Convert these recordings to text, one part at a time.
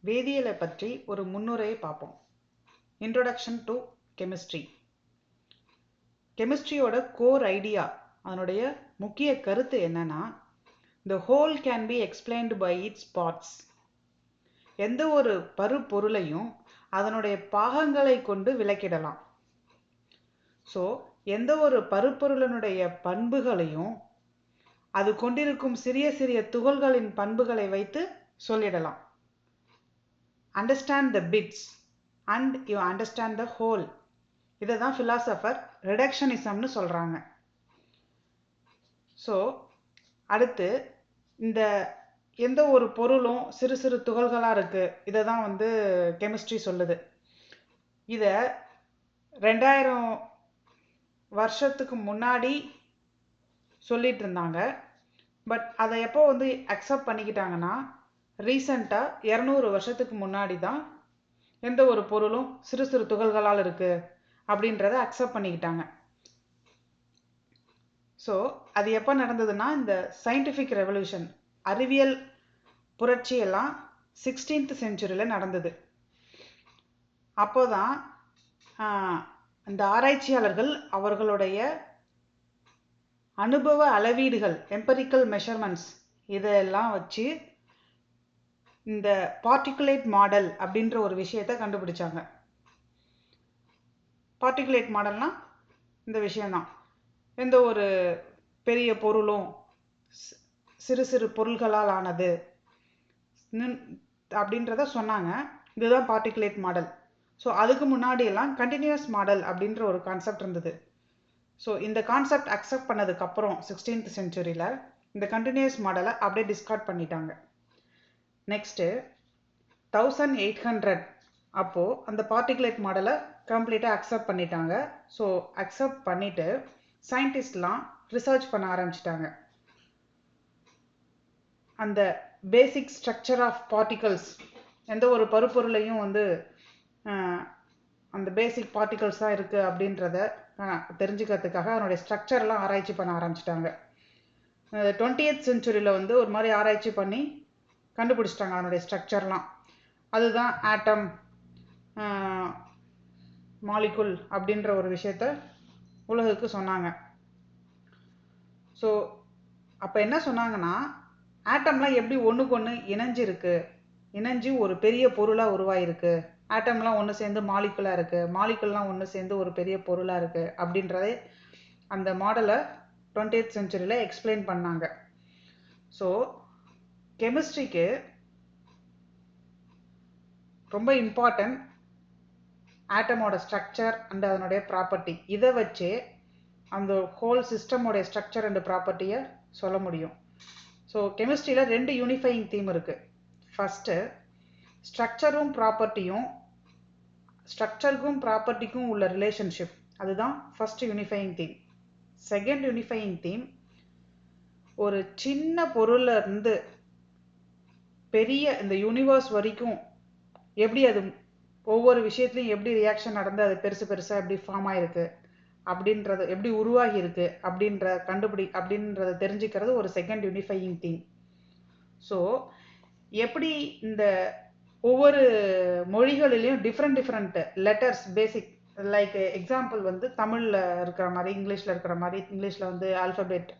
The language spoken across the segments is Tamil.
வேதியியலை பற்றி ஒரு முன்னுரையை பார்ப்போம். Introduction to chemistry. கெமிஸ்ட்ரியோட கோர் ஐடியா, அதனுடைய முக்கிய கருத்து என்னன்னா, the whole can be explained by its parts. எந்த ஒரு பருப்பொருளையும் அதனுடைய பாகங்களை கொண்டு விளக்கிடலாம். ஸோ எந்த ஒரு பருப்பொருளினுடைய பண்புகளையும் அது கொண்டிருக்கும் சிறிய சிறிய துகள்களின் பண்புகளை வைத்து சொல்லிடலாம். Understand the bits and you understand the whole. இதை தான் ஃபிலாசபர் ரிடக்ஷனிசம்னு சொல்கிறாங்க. ஸோ அடுத்து இந்த எந்த ஒரு பொருளும் சிறு சிறு துகள்களாக இருக்குது, இதை தான் கெமிஸ்ட்ரி சொல்லுது. இதை 2000 வருஷத்துக்கு முன்னாடி சொல்லிட்டு இருந்தாங்க. பட் அதை எப்போ அக்செப்ட் பண்ணிக்கிட்டாங்கன்னா, ரீசண்டாக 200 வருஷத்துக்கு முன்னாடி தான் எந்த ஒரு பொருளும் சிறு சிறு துகள்களால் இருக்குது அப்படின்றத அக்செப்ட் பண்ணிக்கிட்டாங்க. ஸோ அது எப்போ நடந்ததுன்னா, இந்த சயின்டிஃபிக் ரெவல்யூஷன், அறிவியல் புரட்சியெல்லாம் 16th செஞ்சுரியில் நடந்தது. அப்போ தான் இந்த ஆராய்ச்சியாளர்கள் அவர்களுடைய அனுபவ அளவீடுகள், எம்பரிக்கல் மெஷர்மெண்ட்ஸ், இதெல்லாம் வச்சு இந்த பார்ட்டிகுலேட் மாடல் அப்படின்ற ஒரு விஷயத்தை கண்டுபிடிச்சாங்க. பார்ட்டிகுலேட் மாடல்னால் இந்த விஷயந்தான், எந்த ஒரு பெரிய பொருளும் சிறு சிறு பொருள்களால் ஆனது அப்படின்றத சொன்னாங்க. இதுதான் பார்ட்டிகுலேட் மாடல். ஸோ அதுக்கு முன்னாடியெல்லாம் கண்டினியூஸ் மாடல் அப்படின்ற ஒரு கான்செப்ட் இருந்தது. ஸோ இந்த கான்செப்ட் அக்செப்ட் பண்ணதுக்கப்புறம் 16th செஞ்சுரியில் இந்த கண்டினியூஸ் மாடலை அப்படியே டிஸ்கார்ட் பண்ணிட்டாங்க. நெக்ஸ்ட்டு 1800 அப்போது அந்த பார்ட்டிகுலேட் மாடலை கம்ப்ளீட்டாக அக்செப்ட் பண்ணிட்டாங்க. ஸோ அக்செப்ட் பண்ணிவிட்டு சயின்டிஸ்ட்லாம் ரிசர்ச் பண்ண ஆரம்பிச்சிட்டாங்க. அந்த பேசிக் ஸ்ட்ரக்சர் ஆஃப் பார்ட்டிகல்ஸ், எந்த ஒரு பருப்பொருளையும் அந்த பேசிக் பார்ட்டிகல்ஸ் தான் இருக்குது அப்படின்றத தெரிஞ்சுக்கிறதுக்காக அதனுடைய ஸ்ட்ரக்சர்லாம் ஆராய்ச்சி பண்ண ஆரம்பிச்சிட்டாங்க. 20th செஞ்சுரியில் ஒரு மாதிரி ஆராய்ச்சி பண்ணி கண்டுபிடிச்சிட்டாங்க அதனுடைய ஸ்ட்ரக்சர்லாம். அதுதான் ஆட்டம், மாலிகுல் அப்படின்ற ஒரு விஷயத்த உலகுக்கு சொன்னாங்க. ஸோ அப்போ என்ன சொன்னாங்கன்னா, ஆட்டம்லாம் எப்படி ஒன்றுக்கு ஒன்று இணைஞ்சு ஒரு பெரிய பொருளாக உருவாயிருக்கு, ஆட்டம்லாம் ஒன்று சேர்ந்து மாலிகுலாக இருக்குது, மாலிகுல்லாம் ஒன்று சேர்ந்து ஒரு பெரிய பொருளாக இருக்குது அப்படின்றதே அந்த மாடலை 20th செஞ்சுரியில் எக்ஸ்பிளைன் பண்ணாங்க. ஸோ கெமிஸ்ட்ரிக்கு ரொம்ப இம்பார்ட்டன்ட் ஆட்டமோட ஸ்ட்ரக்சர் அண்ட் அதனுடைய ப்ராப்பர்ட்டி. இதை வச்சு அந்த ஹோல் சிஸ்டமோடைய ஸ்ட்ரக்சர் அண்ட் ப்ராப்பர்ட்டியை சொல்ல முடியும். ஸோ கெமிஸ்ட்ரியில் 2 யூனிஃபையிங் தீம் இருக்குது. ஃபஸ்ட்டு ஸ்ட்ரக்சருக்கும் ப்ராப்பர்ட்டிக்கும் உள்ள ரிலேஷன்ஷிப், அதுதான் first unifying theme. Second unifying theme, ஒரு சின்ன பொருளில் இருந்து பெரிய இந்த யூனிவர்ஸ் வரைக்கும் எப்படி அது ஒவ்வொரு விஷயத்துலையும் எப்படி ரியாக்ஷன் நடந்து அது பெருசாக எப்படி ஃபார்ம் ஆகிருக்கு அப்படின்றது, எப்படி உருவாகி இருக்கு அப்படின்றத தெரிஞ்சுக்கிறது ஒரு செகண்ட் யூனிஃபையிங் தீம். ஸோ எப்படி இந்த ஒவ்வொரு மொழிகளிலையும் டிஃப்ரெண்ட் லெட்டர்ஸ், பேசிக் லைக் எக்ஸாம்பிள் தமிழில் இருக்கிற மாதிரி இங்கிலீஷில் இருக்கிற மாதிரி, இங்கிலீஷில் ஆல்ஃபபெட்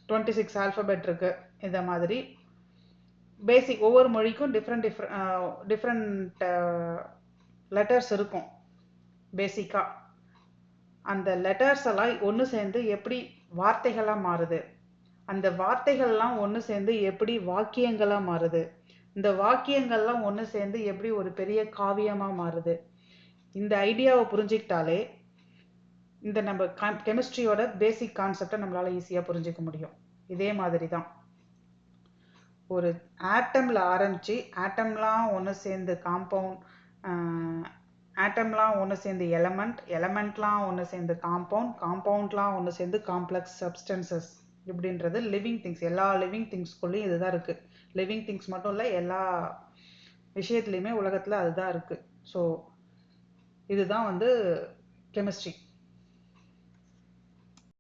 26 ஆல்ஃபபெட் இருக்குது. இந்த மாதிரி பேசிக் ஒவ்வொரு மொழிக்கும் டிஃப்ரெண்ட் லெட்டர்ஸ் இருக்கும் பேசிக்காக. அந்த லெட்டர்ஸ் எல்லாம் ஒன்று சேர்ந்து எப்படி வார்த்தைகளாக மாறுது, அந்த வார்த்தைகள்லாம் ஒன்று சேர்ந்து எப்படி வாக்கியங்களாக மாறுது, இந்த வாக்கியங்கள்லாம் ஒன்று சேர்ந்து எப்படி ஒரு பெரிய காவியமாக மாறுது. இந்த ஐடியாவை புரிஞ்சிக்கிட்டாலே இந்த நம்ம கெமிஸ்ட்ரியோட பேசிக் கான்செப்டை நம்மளால் ஈஸியாக புரிஞ்சிக்க முடியும். இதே மாதிரி தான் ஒரு ஆட்டமில் ஆரம்பித்து ஆட்டம்லாம் ஒன்று சேர்ந்து காம்பவுண்ட், ஆட்டம்லாம் ஒன்று சேர்ந்து எலமெண்ட்லாம் ஒன்று சேர்ந்து காம்பவுண்ட்லாம் ஒன்று சேர்ந்து காம்ப்ளெக்ஸ் சப்ஸ்டன்சஸ் இப்படின்றது லிவிங் திங்ஸ். எல்லா லிவிங் திங்ஸ்குள்ளேயும் இதுதான் இருக்குது. லிவிங் திங்ஸ் மட்டும் இல்லை, எல்லா விஷயத்துலையுமே உலகத்தில் அதுதான் இருக்குது. ஸோ இதுதான் கெமிஸ்ட்ரி.